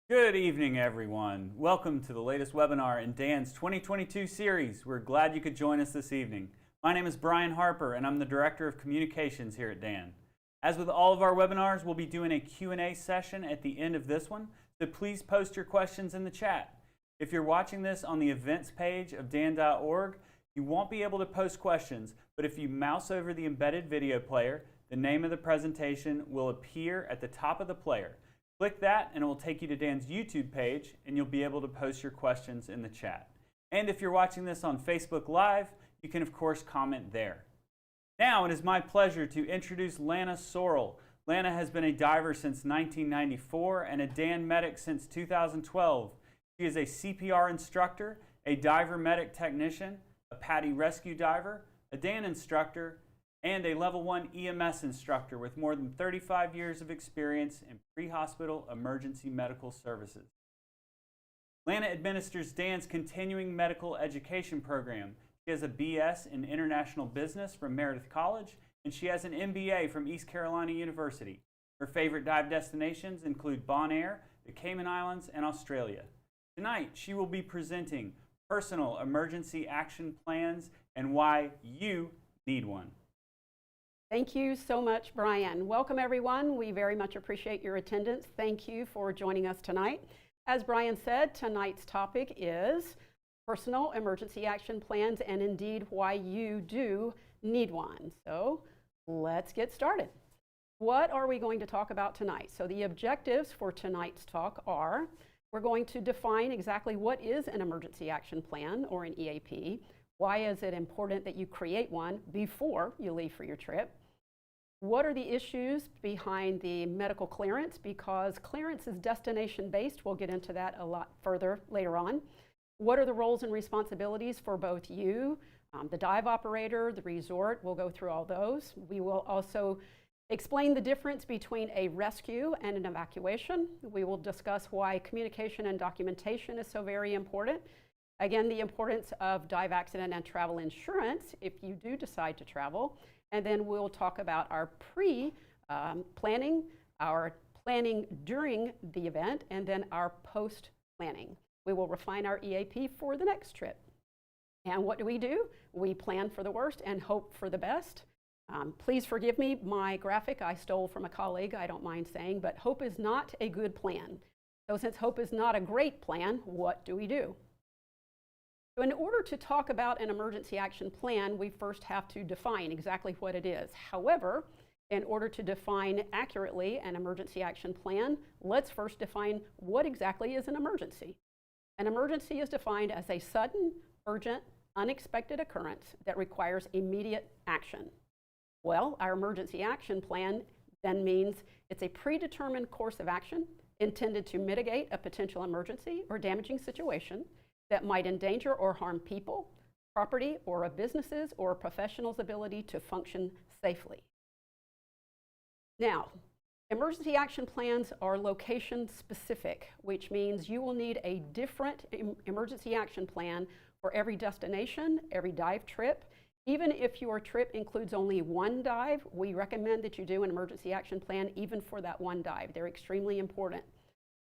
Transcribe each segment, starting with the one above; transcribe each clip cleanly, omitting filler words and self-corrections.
Good evening, everyone. Welcome to the latest webinar in Dan's 2022 series. We're glad you could join us this evening. My name is Brian Harper, and I'm the Director of Communications here at Dan. As with all of our webinars, we'll be doing a Q&A session at the end of this one, so please post your questions in the chat. If you're watching this on the events page of dan.org, you won't be able to post questions, but if you mouse over the embedded video player, the name of the presentation will appear at the top of the player. Click that and it will take you to Dan's YouTube page and you'll be able to post your questions in the chat. And if you're watching this on Facebook Live, you can of course comment there. Now it is my pleasure to introduce Lana Sorrell. Lana has been a diver since 1994 and a Dan medic since 2012. She is a CPR instructor, a diver medic technician, a PADI rescue diver, a Dan instructor, and a Level 1 EMS instructor with more than 35 years of experience in pre-hospital emergency medical services. Lana administers Dan's continuing medical education program. She has a BS in International Business from Meredith College, and she has an MBA from East Carolina University. Her favorite dive destinations include Bonaire, the Cayman Islands, and Australia. Tonight, she will be presenting personal emergency action plans and why you need one. Thank you so much, Brian. Welcome, everyone. We very much appreciate your attendance. Thank you for joining us tonight. As Brian said, tonight's topic is personal emergency action plans and indeed why you do need one. So let's get started. What are we going to talk about tonight? So the objectives for tonight's talk are, we're going to define exactly what is an emergency action plan or an EAP. Why is it important that you create one before you leave for your trip? What are the issues behind the medical clearance? Because clearance is destination-based. We'll get into that a lot further later on. What are the roles and responsibilities for both you, the dive operator, the resort? We'll go through all those. We will also explain the difference between a rescue and an evacuation. We will discuss why communication and documentation is so very important. Again, the importance of dive accident and travel insurance if you do decide to travel. And then we'll talk about our pre-planning, our planning during the event, and then our post-planning. We will refine our EAP for the next trip. And what do? We plan for the worst and hope for the best. Please forgive me, my graphic I stole from a colleague, I don't mind saying, but hope is not a good plan. So since hope is not a great plan, what do? So in order to talk about an emergency action plan, we first have to define exactly what it is. However, in order to define accurately an emergency action plan, let's first define what exactly is an emergency. An emergency is defined as a sudden, urgent, unexpected occurrence that requires immediate action. Well, our emergency action plan then means it's a predetermined course of action intended to mitigate a potential emergency or damaging situation that might endanger or harm people, property, or a business's or a professional's ability to function safely. Now, emergency action plans are location specific, which means you will need a different emergency action plan for every destination, every dive trip. Even if your trip includes only one dive, we recommend that you do an emergency action plan even for that one dive. They're extremely important.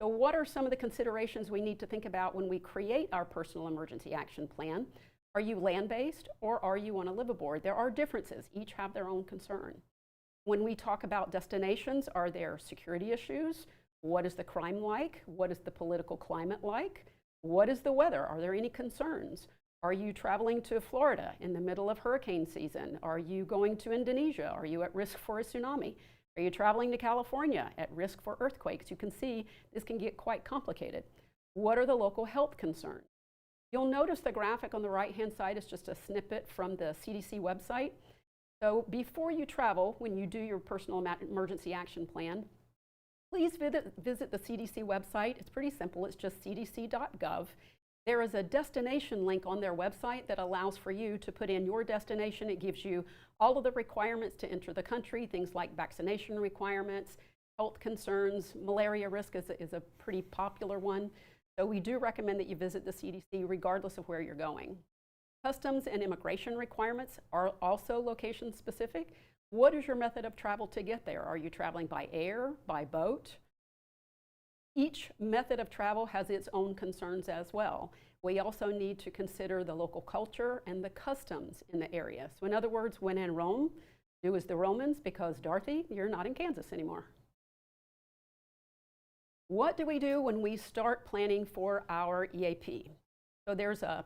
So what are some of the considerations we need to think about when we create our personal emergency action plan? Are you land-based or are you on a liveaboard? There are differences. Each have their own concern. When we talk about destinations, are there security issues? What is the crime like? What is the political climate like? What is the weather? Are there any concerns? Are you traveling to Florida in the middle of hurricane season? Are you going to Indonesia? Are you at risk for a tsunami? Are you traveling to California at risk for earthquakes? You can see this can get quite complicated. What are the local health concerns? You'll notice the graphic on the right-hand side is just a snippet from the CDC website. So before you travel, when you do your personal emergency action plan, please visit the CDC website. It's pretty simple. It's just cdc.gov. There is a destination link on their website that allows for you to put in your destination. It gives you all of the requirements to enter the country, things like vaccination requirements, health concerns. Malaria risk is a pretty popular one. So we do recommend that you visit the CDC regardless of where you're going. Customs and immigration requirements are also location specific. What is your method of travel to get there? Are you traveling by air, by boat? Each method of travel has its own concerns as well. We also need to consider the local culture and the customs in the area. So in other words, when in Rome, do as the Romans, because Dorothy, you're not in Kansas anymore. What do we do when we start planning for our EAP? So there's a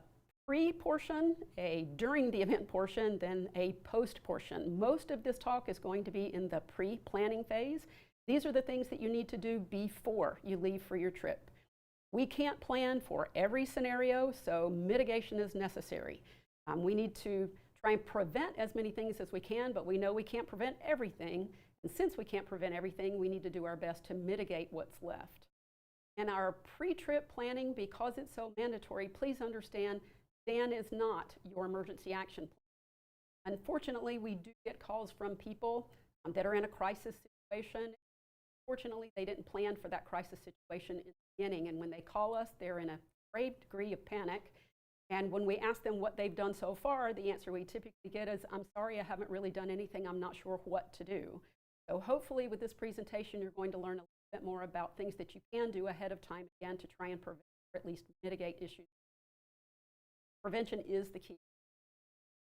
pre-portion, a during the event portion, then a post portion. Most of this talk is going to be in the pre-planning phase. These are the things that you need to do before you leave for your trip. We can't plan for every scenario, so mitigation is necessary. We need to try and prevent as many things as we can, but we know we can't prevent everything. And since we can't prevent everything, we need to do our best to mitigate what's left. And our pre-trip planning, because it's so mandatory, please understand, DAN is not your emergency action plan. Unfortunately, we do get calls from people that are in a crisis situation. Fortunately, they didn't plan for that crisis situation in the beginning, and when they call us, they're in a grave degree of panic. And when we ask them what they've done so far, the answer we typically get is, I'm sorry, I haven't really done anything. I'm not sure what to do. So hopefully with this presentation, you're going to learn a little bit more about things that you can do ahead of time, again, to try and prevent or at least mitigate issues. Prevention is the key.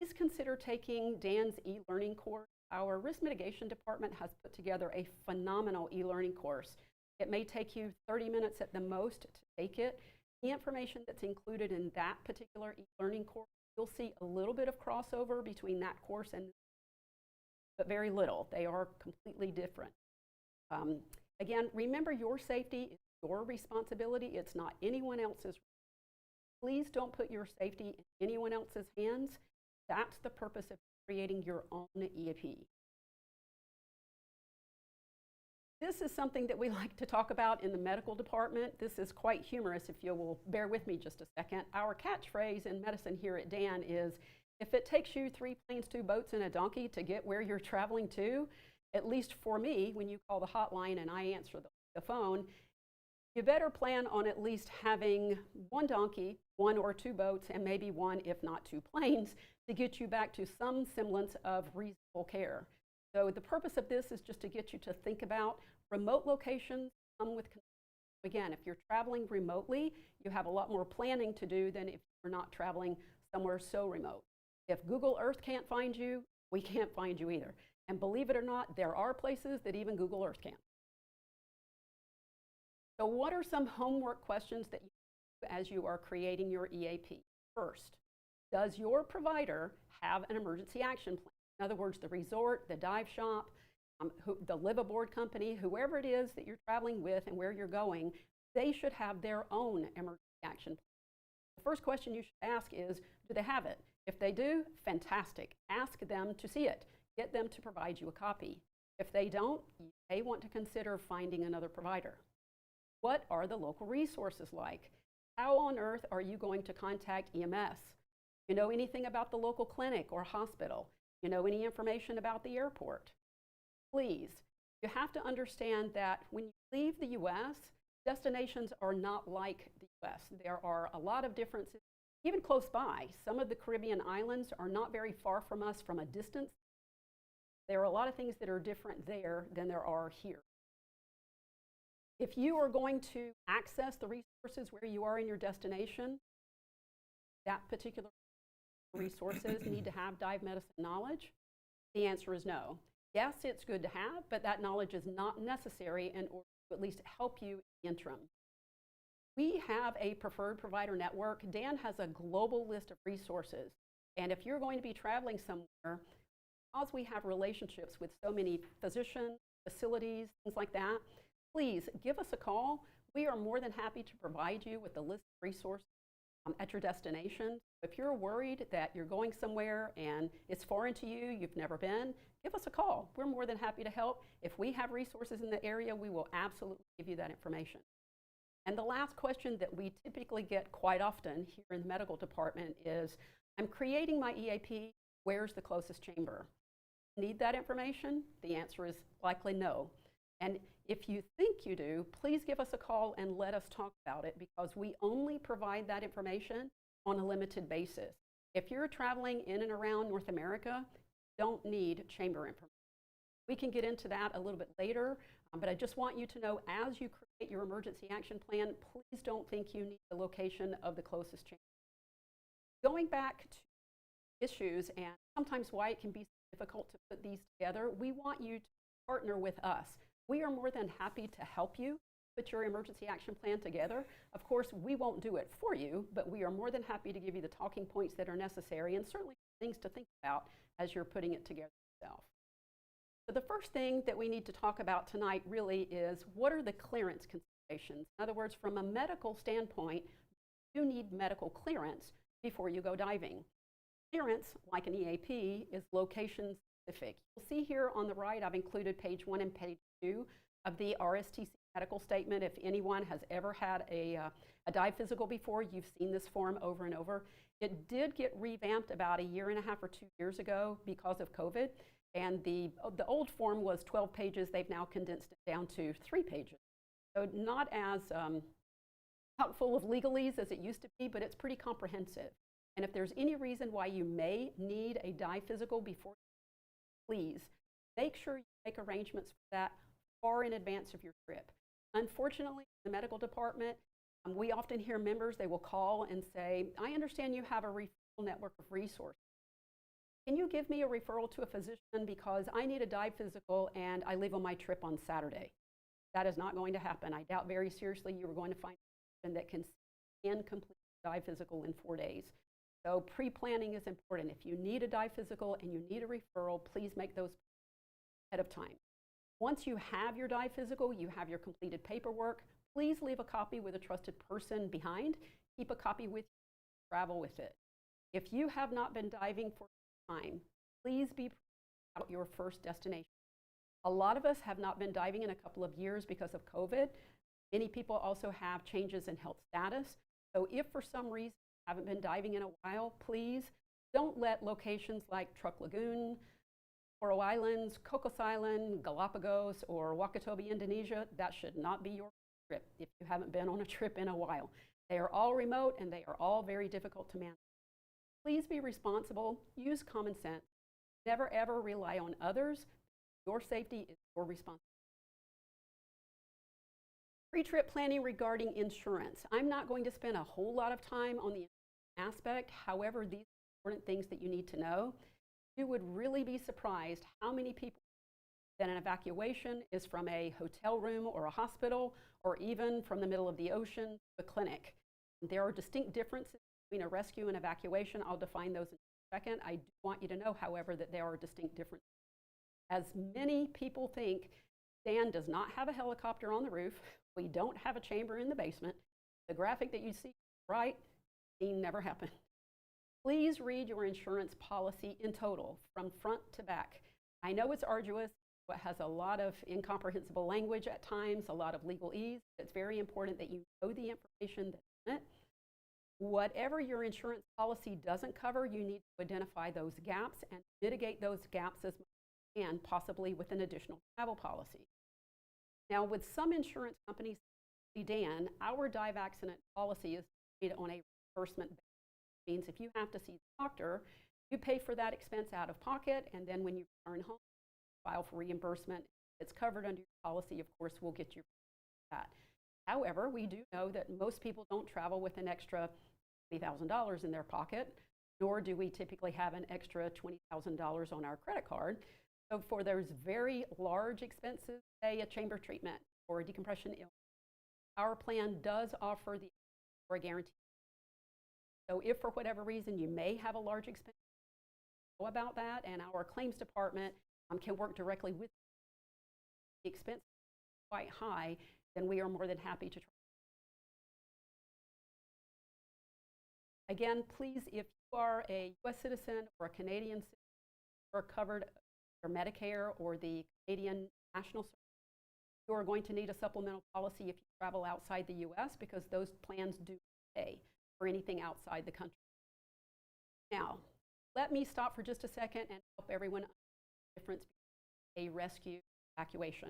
Please consider taking DAN's e-learning course. Our risk mitigation department has put together a phenomenal e-learning course. It may take you 30 minutes at the most to take it. The information that's included in that particular e-learning course, you'll see a little bit of crossover between that course and, but very little. They are completely different. Again, remember, your safety is your responsibility. It's not anyone else's. Please don't put your safety in anyone else's hands. That's the purpose of creating your own EAP. This is something that we like to talk about in the medical department. This is quite humorous, if you will bear with me just a second. Our catchphrase in medicine here at DAN is, if it takes you 3 planes, 2 boats, and a donkey to get where you're traveling to, at least for me, when you call the hotline and I answer the phone, you better plan on at least having 1 donkey, 1 or 2 boats, and maybe 1, if not 2 planes, to get you back to some semblance of reasonable care. So the purpose of this is just to get you to think about remote locations come with, again, if you're traveling remotely, you have a lot more planning to do than if you're not traveling somewhere so remote. If Google Earth can't find you, we can't find you either. And believe it or not, there are places that even Google Earth can't. So what are some homework questions that you do as you are creating your EAP? First, does your provider have an emergency action plan? In other words, the resort, the dive shop, the live-aboard company, whoever it is that you're traveling with and where you're going, they should have their own emergency action plan. The first question you should ask is, do they have it? If they do, fantastic. Ask them to see it. Get them to provide you a copy. If they don't, you may want to consider finding another provider. What are the local resources like? How on earth are you going to contact EMS? You know anything about the local clinic or hospital? You know any information about the airport? Please, you have to understand that when you leave the US, destinations are not like the US. There are a lot of differences, even close by. Some of the Caribbean islands are not very far from us from a distance. There are a lot of things that are different there than there are here. If you are going to access the resources where you are in your destination, that particular resources need to have dive medicine knowledge? The answer is no. Yes, it's good to have, but that knowledge is not necessary in order to at least help you in the interim. We have a preferred provider network. Dan has a global list of resources. And if you're going to be traveling somewhere, because we have relationships with so many physicians, facilities, things like that, please give us a call. We are more than happy to provide you with the list of resources at your destination. If you're worried that you're going somewhere and it's foreign to you, you've never been, give us a call. We're more than happy to help. If we have resources in the area, we will absolutely give you that information. And the last question that we typically get quite often here in the medical department is, I'm creating my EAP, where's the closest chamber? Need that information? The answer is likely no. And if you think you do, please give us a call and let us talk about it, because we only provide that information on a limited basis. If you're traveling in and around North America, you don't need chamber information. We can get into that a little bit later, but I just want you to know, as you create your emergency action plan, please don't think you need the location of the closest chamber. Going back to issues and sometimes why it can be difficult to put these together, we want you to partner with us. We are more than happy to help you put your emergency action plan together. Of course, we won't do it for you, but we are more than happy to give you the talking points that are necessary and certainly things to think about as you're putting it together yourself. So the first thing that we need to talk about tonight really is, what are the clearance considerations? In other words, from a medical standpoint, you need medical clearance before you go diving. Clearance, like an EAP, is location specific. You'll see here on the right, I've included page 1 and page 2 of the RSTC medical statement. If anyone has ever had a dive physical before, you've seen this form over and over. It did get revamped about 1.5 years or 2 years ago because of COVID. And the old form was 12 pages. They've now condensed it down to 3 pages. So not as full of legalese as it used to be, but it's pretty comprehensive. And if there's any reason why you may need a dive physical before, please make sure you make arrangements for that far in advance of your trip. Unfortunately, in the medical department, we often hear members, they will call and say, I understand you have a referral network of resources. Can you give me a referral to a physician because I need a dive physical and I leave on my trip on Saturday? That is not going to happen. I doubt very seriously you are going to find a physician that can complete a dive physical in 4 days. So pre-planning is important. If you need a dive physical and you need a referral, please make those ahead of time. Once you have your dive physical, you have your completed paperwork, please leave a copy with a trusted person behind. Keep a copy with you, travel with it. If you have not been diving for time, please be out your first destination. A lot of us have not been diving in a couple of years because of COVID. Many people also have changes in health status. So if for some reason you haven't been diving in a while, please don't let locations like Truck Lagoon, Coral Islands, Cocos Island, Galapagos, or Wakatobi, Indonesia, that should not be your trip if you haven't been on a trip in a while. They are all remote and they are all very difficult to manage. Please be responsible, use common sense, never ever rely on others. Your safety is your responsibility. Pre-trip planning regarding insurance. I'm not going to spend a whole lot of time on the aspect. However, these are important things that you need to know. You would really be surprised how many people that an evacuation is from a hotel room or a hospital, or even from the middle of the ocean to a clinic. There are distinct differences between a rescue and evacuation. I'll define those in a second. I do want you to know, however, that there are distinct differences. As many people think, Dan does not have a helicopter on the roof. We don't have a chamber in the basement. The graphic that you see right, never happened. Please read your insurance policy in total, from front to back. I know it's arduous. It has a lot of incomprehensible language at times, a lot of legalese. It's very important that you know the information that's in it. Whatever your insurance policy doesn't cover, you need to identify those gaps and mitigate those gaps as much as you can, possibly with an additional travel policy. Now, with some insurance companies, Dan, our dive accident policy is made on a reimbursement basis. Means if you have to see the doctor, you pay for that expense out of pocket, and then when you return home, file for reimbursement. It's covered under your policy, of course, we'll get you that. However, we do know that most people don't travel with an extra $20,000 in their pocket, nor do we typically have an extra $20,000 on our credit card. So for those very large expenses, say a chamber treatment or a decompression illness, our plan does offer the for a guarantee. So if for whatever reason you may have a large expense, know about that, and our claims department can work directly with the expense quite high, then we are more than happy to try. Again, please, if you are a U.S. citizen or a Canadian citizen, you are covered for Medicare or the Canadian National Service, you are going to need a supplemental policy if you travel outside the U.S. because those plans do pay for anything outside the country. Now, let me stop for just a second and help everyone understand the difference between a rescue and evacuation.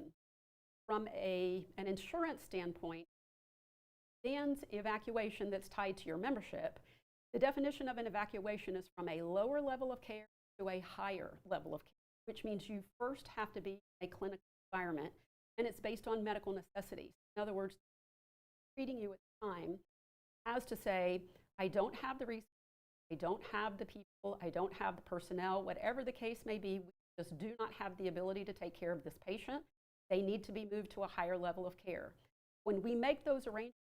From an insurance standpoint, Dan's evacuation that's tied to your membership, the definition of an evacuation is from a lower level of care to a higher level of care, which means you first have to be in a clinical environment, and it's based on medical necessities. In other words, treating you at the time as to say, I don't have the resources, I don't have the people, I don't have the personnel, whatever the case may be, we just do not have the ability to take care of this patient. They need to be moved to a higher level of care. When we make those arrangements,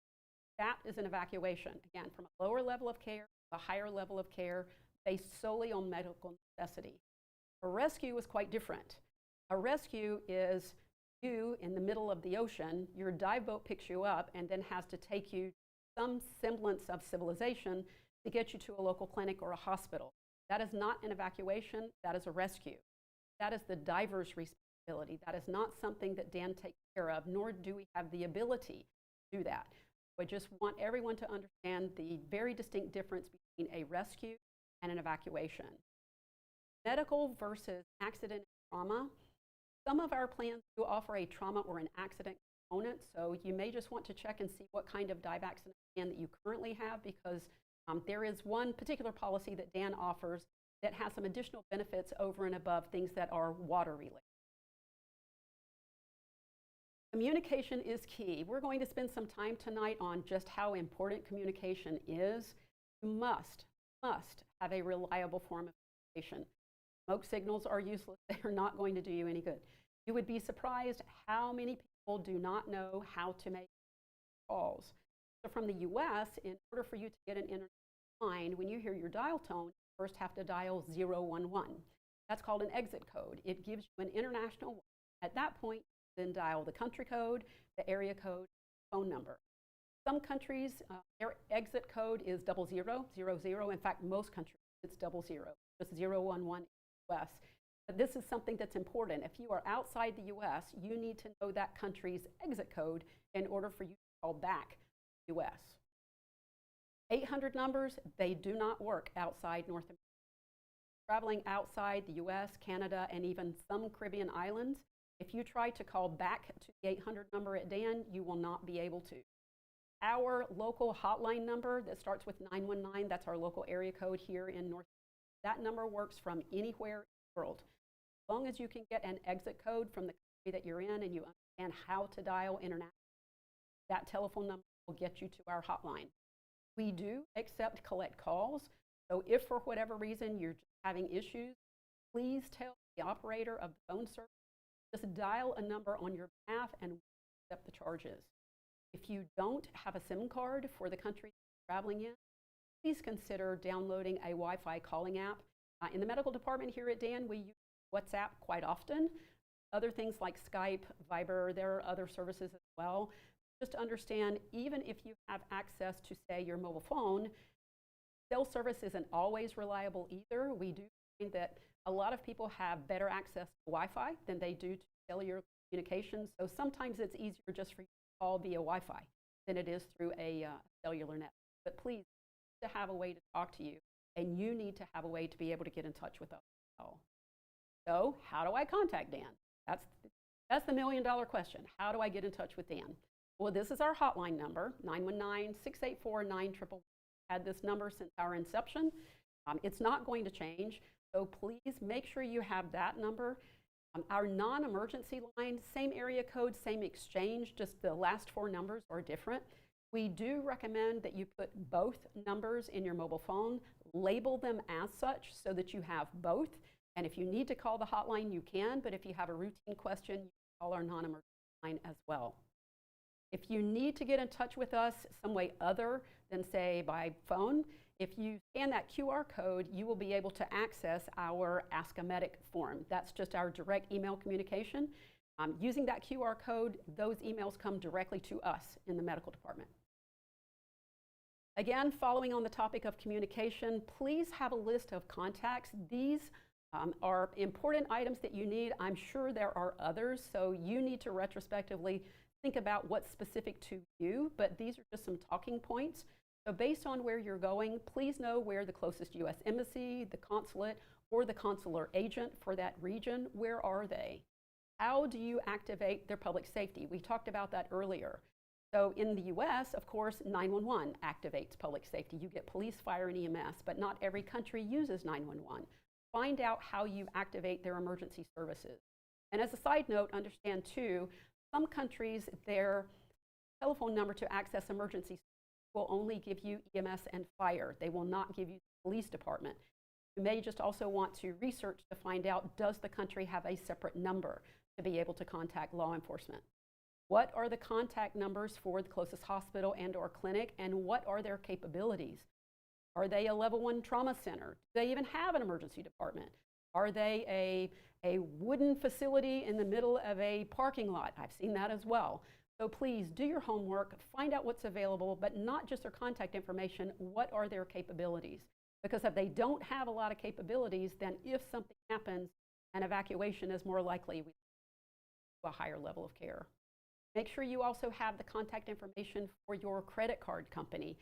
that is an evacuation. Again, from a lower level of care to a higher level of care based solely on medical necessity. A rescue is quite different. A rescue is you in the middle of the ocean, your dive boat picks you up and then has to take you some semblance of civilization to get you to a local clinic or a hospital. That is not an evacuation, that is a rescue. That is the diver's responsibility. That is not something that Dan takes care of, nor do we have the ability to do that. I just want everyone to understand the very distinct difference between a rescue and an evacuation. Medical versus accident and trauma. Some of our plans do offer a trauma or an accident component, so you may just want to check and see what kind of dive accident plan that you currently have, because there is one particular policy that Dan offers that has some additional benefits over and above things that are water related. Communication is key. We're going to spend some time tonight on just how important communication is. You must have a reliable form of communication. Smoke signals are useless. They are not going to do you any good. You would be surprised how many people do not know how to make calls. So from the US, in order for you to get an internet line, when you hear your dial tone, you first have to dial 011. That's called an exit code. It gives you an international one. At that point, then dial the country code, the area code, phone number. Some countries, their exit code is 0000. In fact, most countries, it's 00, just 011 US. But this is something that's important. If you are outside the US, you need to know that country's exit code in order for you to call back US. 800 numbers, they do not work outside North America. Traveling outside the US, Canada, and even some Caribbean islands, if you try to call back to the 800 number at Dan, you will not be able to. Our local hotline number that starts with 919, that's our local area code here in North America. That number works from anywhere in the world. As long as you can get an exit code from the country that you're in and you understand how to dial international, that telephone number will get you to our hotline. We do accept collect calls, so if for whatever reason you're having issues, please tell the operator of the phone service, just dial a number on your behalf and accept the charges. If you don't have a SIM card for the country you're traveling in, please consider downloading a Wi-Fi calling app. In the medical department here at Dan, we use WhatsApp quite often. Other things like Skype, Viber, there are other services as well. Just understand, even if you have access to, say, your mobile phone, cell service isn't always reliable either. We do find that a lot of people have better access to Wi-Fi than they do to cellular communications. So sometimes it's easier just for you to call via Wi-Fi than it is through a cellular network. But please, you need to have a way to talk to you, and you need to have a way to be able to get in touch with us as well. So how do I contact Dan? That's the million-dollar question. How do I get in touch with Dan? Well, this is our hotline number, 919-684-9111. Had this number since our inception. It's not going to change, so please make sure you have that number. Our non-emergency line, same area code, same exchange, just the last four numbers are different. We do recommend that you put both numbers in your mobile phone, label them as such so that you have both. And if you need to call the hotline, you can, but if you have a routine question, you can call our non-emergency line as well. If you need to get in touch with us some way other than, say, by phone, if you scan that QR code, you will be able to access our Ask a Medic form. That's just our direct email communication. Using that QR code, those emails come directly to us in the medical department. Again, following on the topic of communication, please have a list of contacts. These are important items that you need. I'm sure there are others, so you need to retrospectively think about what's specific to you, but these are just some talking points. So based on where you're going, please know where the closest U.S. embassy, the consulate, or the consular agent for that region, where are they? How do you activate their public safety? We talked about that earlier. So in the US, of course, 911 activates public safety. You get police, fire, and EMS, but not every country uses 911. Find out how you activate their emergency services. And as a side note, understand too, some countries, their telephone number to access emergency will only give you EMS and fire. They will not give you the police department. You may just also want to research to find out, does the country have a separate number to be able to contact law enforcement? What are the contact numbers for the closest hospital and/or clinic, and what are their capabilities? Are they a level 1 trauma center? Do they even have an emergency department? Are they a wooden facility in the middle of a parking lot? I've seen that as well. So please do your homework, find out what's available, but not just their contact information, what are their capabilities? Because if they don't have a lot of capabilities, then if something happens, an evacuation is more likely to a higher level of care. Make sure you also have the contact information for your credit card company.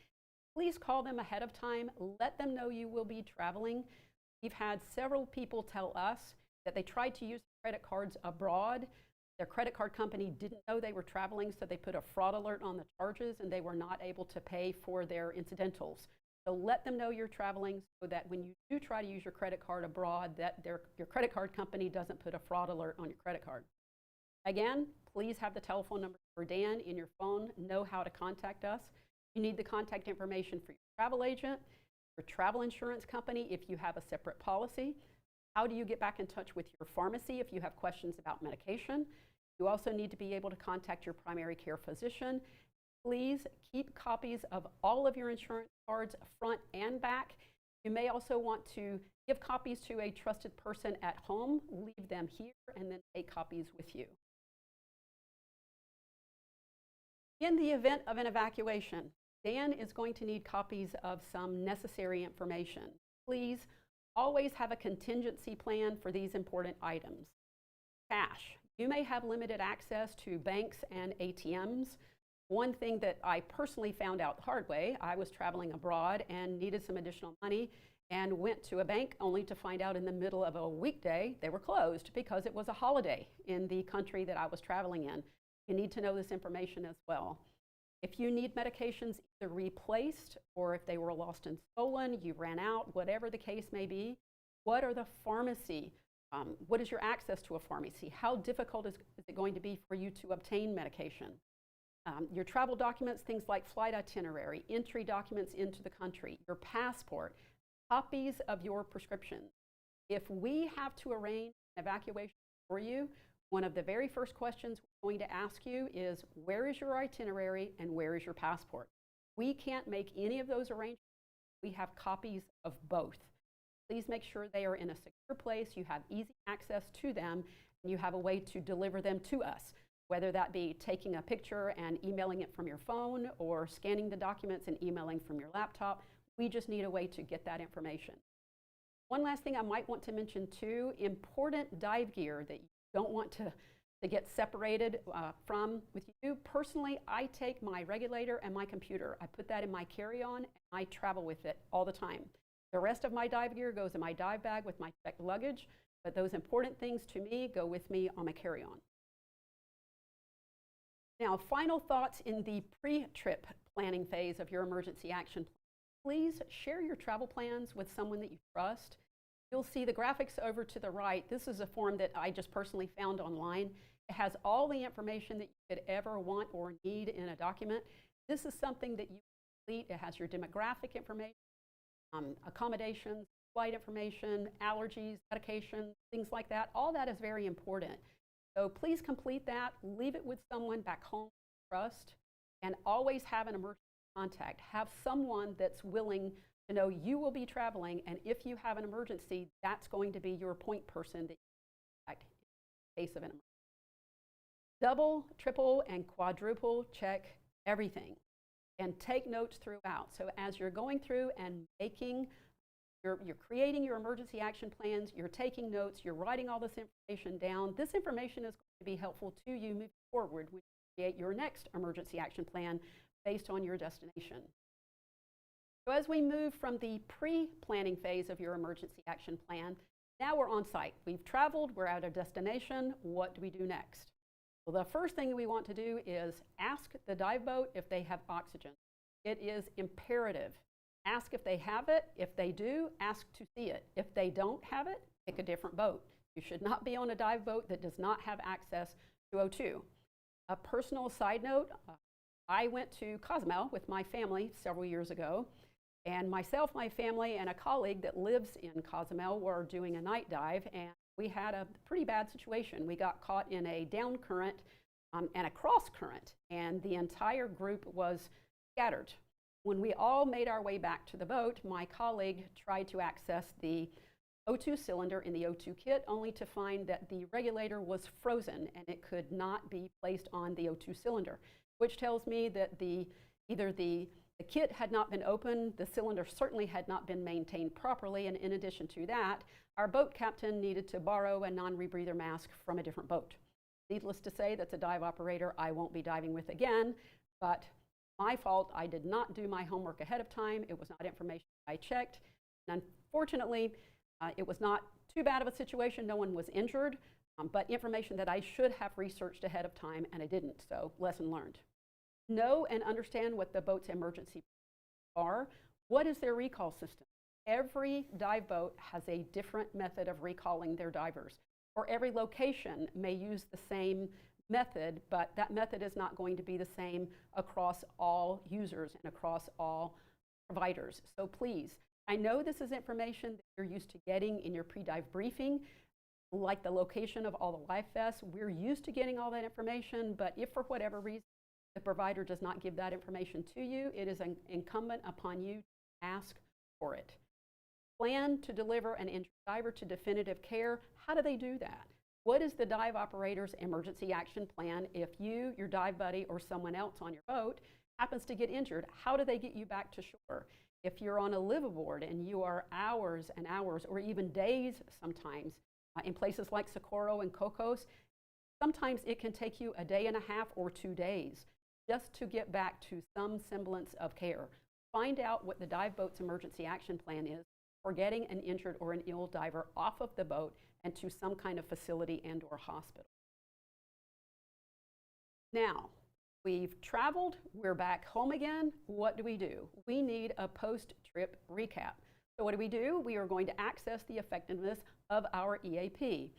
Please call them ahead of time. Let them know you will be traveling. We've had several people tell us that they tried to use credit cards abroad. Their credit card company didn't know they were traveling, so they put a fraud alert on the charges, and they were not able to pay for their incidentals. So let them know you're traveling so that when you do try to use your credit card abroad, that your credit card company doesn't put a fraud alert on your credit card. Again, please have the telephone number for Dan in your phone. Know how to contact us. You need the contact information for your travel agent, your travel insurance company if you have a separate policy. How do you get back in touch with your pharmacy if you have questions about medication? You also need to be able to contact your primary care physician. Please keep copies of all of your insurance cards front and back. You may also want to give copies to a trusted person at home, leave them here, and then take copies with you. In the event of an evacuation, Dan is going to need copies of some necessary information. Please always have a contingency plan for these important items. Cash. You may have limited access to banks and ATMs. One thing that I personally found out the hard way, I was traveling abroad and needed some additional money and went to a bank only to find out in the middle of a weekday they were closed because it was a holiday in the country that I was traveling in. You need to know this information as well. If you need medications either replaced or if they were lost and stolen, you ran out, whatever the case may be, what are the pharmacy? What is your access to a pharmacy? How difficult is it going to be for you to obtain medication? Your travel documents, things like flight itinerary, entry documents into the country, your passport, copies of your prescriptions. If we have to arrange an evacuation for you, one of the very first questions we're going to ask you is, where is your itinerary and where is your passport? We can't make any of those arrangements. We have copies of both. Please make sure they are in a secure place, you have easy access to them, and you have a way to deliver them to us, whether that be taking a picture and emailing it from your phone or scanning the documents and emailing from your laptop. We just need a way to get that information. One last thing I might want to mention too, important dive gear that you don't want to get separated from with you. Personally, I take my regulator and my computer. I put that in my carry-on and I travel with it all the time. The rest of my dive gear goes in my dive bag with my checked luggage, but those important things to me go with me on my carry-on. Now, final thoughts in the pre-trip planning phase of your emergency action plan. Please share your travel plans with someone that you trust. You'll see the graphics over to the right. This is a form that I just personally found online. It has all the information that you could ever want or need in a document. This is something that you complete. It has your demographic information, accommodations, flight information, allergies, medications, things like that. All that is very important. So please complete that. Leave it with someone back home you trust, and always have an emergency contact. Have someone that's willing to know you will be traveling, and if you have an emergency, that's going to be your point person that you contact in case of an emergency. Double, triple, and quadruple check everything, and take notes throughout. So as you're going through and making, you're creating your emergency action plans, you're taking notes, you're writing all this information down. This information is going to be helpful to you moving forward when you create your next emergency action plan based on your destination. So as we move from the pre-planning phase of your emergency action plan, now we're on site. We've traveled, we're at a destination. What do we do next? Well, the first thing we want to do is ask the dive boat if they have oxygen. It is imperative. Ask if they have it. If they do, ask to see it. If they don't have it, pick a different boat. You should not be on a dive boat that does not have access to O2. A personal side note, I went to Cozumel with my family several years ago, and myself, my family, and a colleague that lives in Cozumel were doing a night dive, and we had a pretty bad situation. We got caught in a down current and a cross current, and the entire group was scattered. When we all made our way back to the boat, my colleague tried to access the O2 cylinder in the O2 kit, only to find that the regulator was frozen and it could not be placed on the O2 cylinder, which tells me that either the kit had not been opened, the cylinder certainly had not been maintained properly, and in addition to that, our boat captain needed to borrow a non-rebreather mask from a different boat. Needless to say, that's a dive operator I won't be diving with again, but my fault. I did not do my homework ahead of time. It was not information I checked, and unfortunately, it was not too bad of a situation. No one was injured, but information that I should have researched ahead of time, and I didn't, so lesson learned. Know and understand what the boat's emergency are. What is their recall system? Every dive boat has a different method of recalling their divers, or every location may use the same method, but that method is not going to be the same across all users and across all providers. So please, I know this is information that you're used to getting in your pre-dive briefing, like the location of all the life vests. We're used to getting all that information, but if for whatever reason the provider does not give that information to you, it is incumbent upon you to ask for it. Plan to deliver an injured diver to definitive care. How do they do that? What is the dive operator's emergency action plan if you, your dive buddy, or someone else on your boat happens to get injured? How do they get you back to shore? If you're on a liveaboard and you are hours and hours, or even days sometimes, in places like Socorro and Cocos, sometimes it can take you a day and a half or 2 days just to get back to some semblance of care. Find out what the dive boat's emergency action plan is for getting an injured or an ill diver off of the boat and to some kind of facility and or hospital. Now, we've traveled, we're back home again. What do? We need a post-trip recap. So what do? We are going to access the effectiveness of our EAP.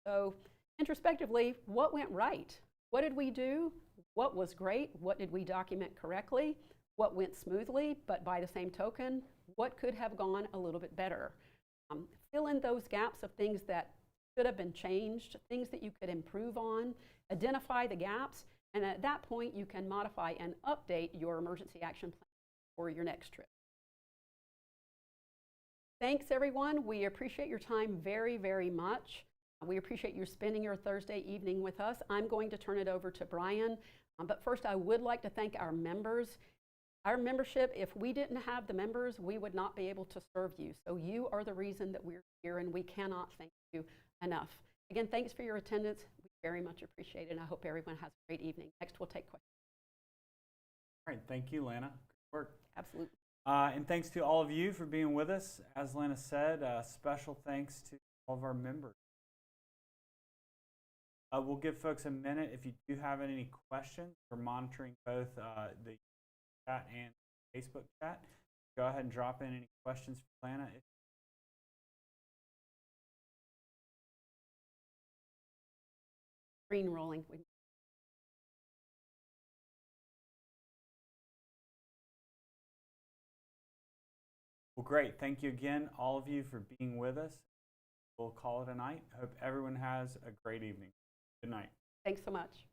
So introspectively, what went right? What did we do? What was great? What did we document correctly? What went smoothly? But by the same token, what could have gone a little bit better? Fill in those gaps of things that should have been changed, things that you could improve on, identify the gaps, and at that point you can modify and update your emergency action plan for your next trip. Thanks everyone. We appreciate your time very, very much. We appreciate you spending your Thursday evening with us. I'm going to turn it over to Brian, but first I would like to thank our members. Our membership, if we didn't have the members, we would not be able to serve you. So you are the reason that we're here, and we cannot thank you enough. Again, thanks for your attendance. We very much appreciate it, and I hope everyone has a great evening. Next, we'll take questions. All right, thank you, Lana. Good work. Absolutely. And thanks to all of you for being with us. As Lana said, special thanks to all of our members. We'll give folks a minute. If you do have any questions, we're monitoring both the chat and Facebook chat. Go ahead and drop in any questions for Lana. Screen rolling. Well, great. Thank you again, all of you, for being with us. We'll call it a night. Hope everyone has a great evening. Good night. Thanks so much.